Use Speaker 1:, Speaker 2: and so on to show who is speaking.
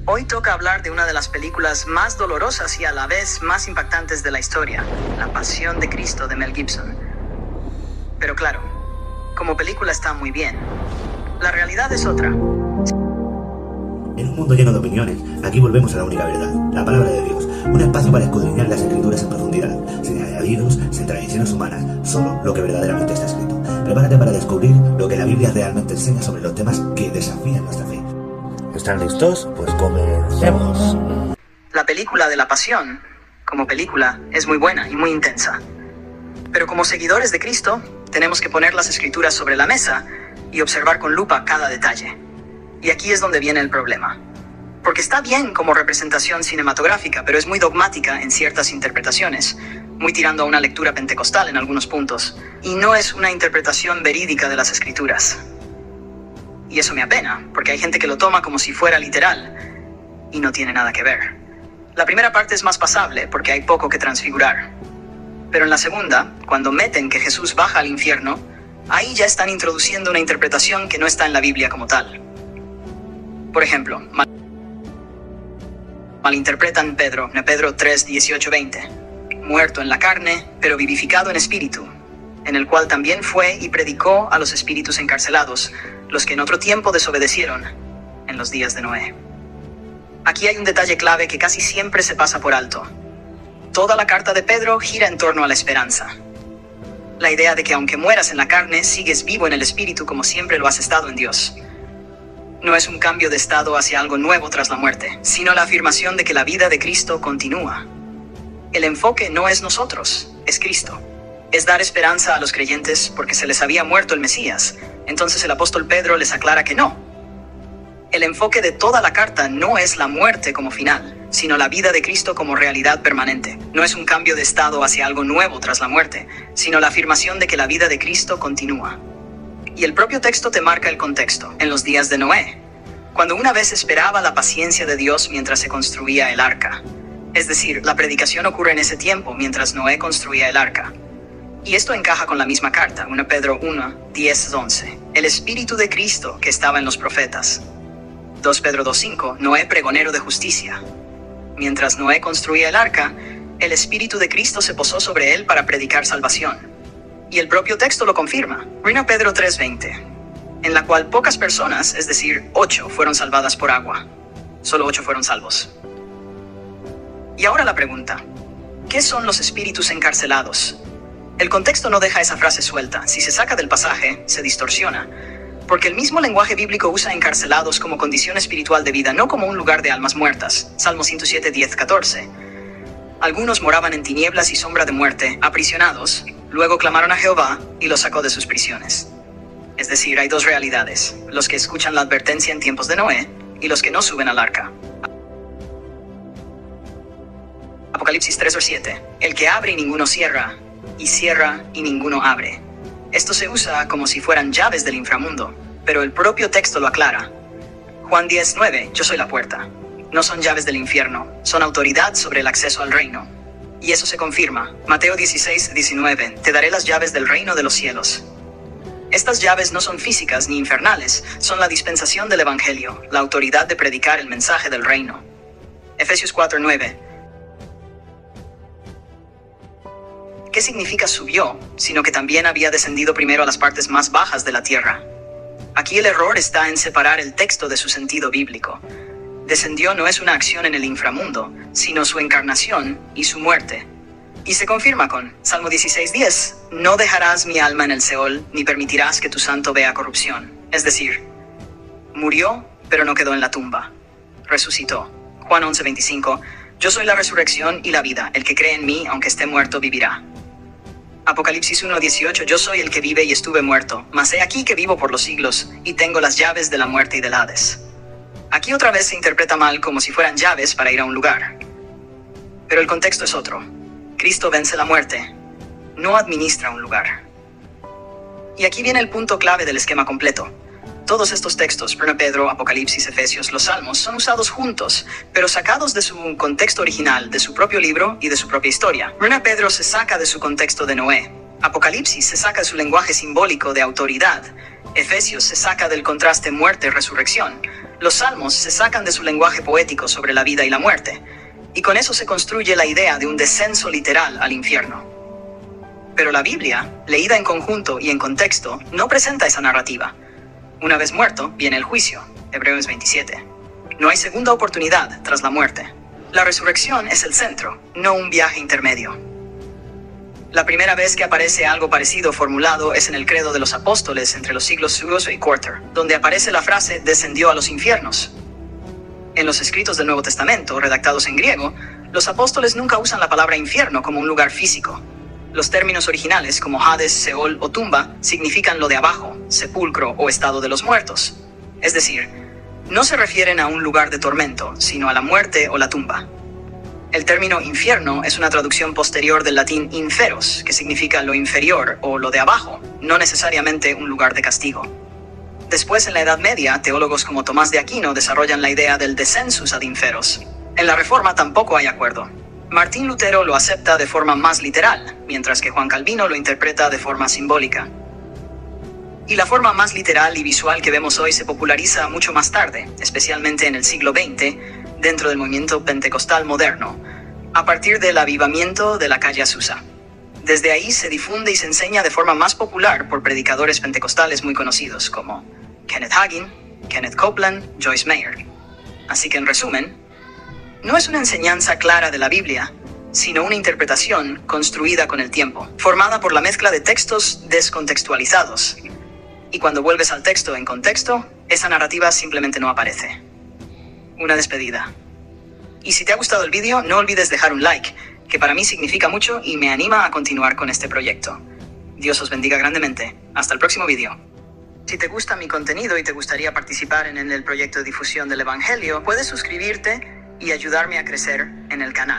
Speaker 1: Hoy toca hablar de una de las películas más dolorosas y a la vez más impactantes de la historia, La Pasión de Cristo de Mel Gibson. Pero claro, como película está muy bien. La realidad es otra.
Speaker 2: En un mundo lleno de opiniones, aquí volvemos a la única verdad, la palabra de Dios, un espacio para escudriñar las escrituras en profundidad, sin añadidos, sin tradiciones humanas, solo lo que verdaderamente está escrito. Prepárate para descubrir lo que la Biblia realmente enseña sobre los temas que desafían nuestra fe. ¿Están listos? Pues comencemos.
Speaker 1: La película de La Pasión, como película, es muy buena y muy intensa. Pero como seguidores de Cristo, tenemos que poner las escrituras sobre la mesa y observar con lupa cada detalle. Y aquí es donde viene el problema. Porque está bien como representación cinematográfica, pero es muy dogmática en ciertas interpretaciones, muy tirando a una lectura pentecostal en algunos puntos, y no es una interpretación verídica de las escrituras. Y eso me apena, porque hay gente que lo toma como si fuera literal, y no tiene nada que ver. La primera parte es más pasable, porque hay poco que transfigurar. Pero en la segunda, cuando meten que Jesús baja al infierno, ahí ya están introduciendo una interpretación que no está en la Biblia como tal. Por ejemplo, malinterpretan Pedro 3, 18, 20. Muerto en la carne, pero vivificado en espíritu, en el cual también fue y predicó a los espíritus encarcelados, los que en otro tiempo desobedecieron, en los días de Noé. Aquí hay un detalle clave que casi siempre se pasa por alto. Toda la carta de Pedro gira en torno a la esperanza. La idea de que aunque mueras en la carne, sigues vivo en el espíritu como siempre lo has estado en Dios. No es un cambio de estado hacia algo nuevo tras la muerte, sino la afirmación de que la vida de Cristo continúa. El enfoque no es nosotros, es Cristo. Es dar esperanza a los creyentes porque se les había muerto el Mesías. Entonces el apóstol Pedro les aclara que no. El enfoque de toda la carta no es la muerte como final, sino la vida de Cristo como realidad permanente. No es un cambio de estado hacia algo nuevo tras la muerte, sino la afirmación de que la vida de Cristo continúa. Y el propio texto te marca el contexto, en los días de Noé, cuando una vez esperaba la paciencia de Dios mientras se construía el arca. Es decir, la predicación ocurre en ese tiempo, mientras Noé construía el arca. Y esto encaja con la misma carta, 1 Pedro 1, 10, 11. El Espíritu de Cristo que estaba en los profetas. 2 Pedro 2, 5. Noé pregonero de justicia. Mientras Noé construía el arca, el Espíritu de Cristo se posó sobre él para predicar salvación. Y el propio texto lo confirma. 1 Pedro 3, 20. En la cual pocas personas, es decir, 8, fueron salvadas por agua. Solo 8 fueron salvos. Y ahora la pregunta. ¿Qué son los espíritus encarcelados? El contexto no deja esa frase suelta. Si se saca del pasaje, se distorsiona. Porque el mismo lenguaje bíblico usa encarcelados como condición espiritual de vida, no como un lugar de almas muertas. Salmo 107, 10, 14. Algunos moraban en tinieblas y sombra de muerte, aprisionados. Luego clamaron a Jehová y los sacó de sus prisiones. Es decir, hay dos realidades. Los que escuchan la advertencia en tiempos de Noé y los que no suben al arca. Apocalipsis 3, 7. El que abre y ninguno cierra, y cierra y ninguno abre. Esto se usa como si fueran llaves del inframundo, pero el propio texto lo aclara. Juan 10, 9. Yo soy la puerta. No son llaves del infierno, son autoridad sobre el acceso al reino. Y eso se confirma. Mateo 16, 19. Te daré las llaves del reino de los cielos. Estas llaves no son físicas ni infernales, son la dispensación del evangelio, la autoridad de predicar el mensaje del reino. Efesios 4, 9. ¿Qué significa subió, sino que también había descendido primero a las partes más bajas de la tierra? Aquí el error está en separar el texto de su sentido bíblico. Descendió no es una acción en el inframundo, sino su encarnación y su muerte. Y se confirma con Salmo 16, 10. No dejarás mi alma en el Seol, ni permitirás que tu santo vea corrupción. Es decir, murió, pero no quedó en la tumba. Resucitó. Juan 11, 25. Yo soy la resurrección y la vida. El que cree en mí, aunque esté muerto, vivirá. Apocalipsis 1, 18. Yo soy el que vive y estuve muerto, mas he aquí que vivo por los siglos, y tengo las llaves de la muerte y del Hades. Aquí otra vez se interpreta mal como si fueran llaves para ir a un lugar. Pero el contexto es otro. Cristo vence la muerte, no administra un lugar. Y aquí viene el punto clave del esquema completo. Todos estos textos, 1 Pedro, Apocalipsis, Efesios, los Salmos, son usados juntos, pero sacados de su contexto original, de su propio libro y de su propia historia. 1 Pedro se saca de su contexto de Noé. Apocalipsis se saca de su lenguaje simbólico de autoridad. Efesios se saca del contraste muerte-resurrección. Los salmos se sacan de su lenguaje poético sobre la vida y la muerte, y con eso se construye la idea de un descenso literal al infierno. Pero la Biblia, leída en conjunto y en contexto, no presenta esa narrativa. Una vez muerto, viene el juicio, Hebreos 27. No hay segunda oportunidad tras la muerte. La resurrección es el centro, no un viaje intermedio. La primera vez que aparece algo parecido formulado es en el Credo de los Apóstoles entre los siglos II y IV, donde aparece la frase «descendió a los infiernos». En los escritos del Nuevo Testamento, redactados en griego, los apóstoles nunca usan la palabra infierno como un lugar físico. Los términos originales como Hades, Seol o tumba significan lo de abajo, sepulcro o estado de los muertos. Es decir, no se refieren a un lugar de tormento, sino a la muerte o la tumba. El término infierno es una traducción posterior del latín inferos, que significa lo inferior o lo de abajo, no necesariamente un lugar de castigo. Después, en la Edad Media, teólogos como Tomás de Aquino desarrollan la idea del descensus ad inferos. En la Reforma tampoco hay acuerdo. Martín Lutero lo acepta de forma más literal, mientras que Juan Calvino lo interpreta de forma simbólica. Y la forma más literal y visual que vemos hoy se populariza mucho más tarde, especialmente en el siglo XX, dentro del movimiento pentecostal moderno, a partir del avivamiento de la calle Azusa. Desde ahí se difunde y se enseña de forma más popular por predicadores pentecostales muy conocidos como Kenneth Hagin, Kenneth Copeland, Joyce Meyer. Así que en resumen, no es una enseñanza clara de la Biblia, sino una interpretación construida con el tiempo, formada por la mezcla de textos descontextualizados. Y cuando vuelves al texto en contexto, esa narrativa simplemente no aparece. Una despedida. Y si te ha gustado el vídeo, no olvides dejar un like, que para mí significa mucho y me anima a continuar con este proyecto. Dios os bendiga grandemente. Hasta el próximo vídeo. Si te gusta mi contenido y te gustaría participar en el proyecto de difusión del Evangelio, puedes suscribirte y ayudarme a crecer en el canal.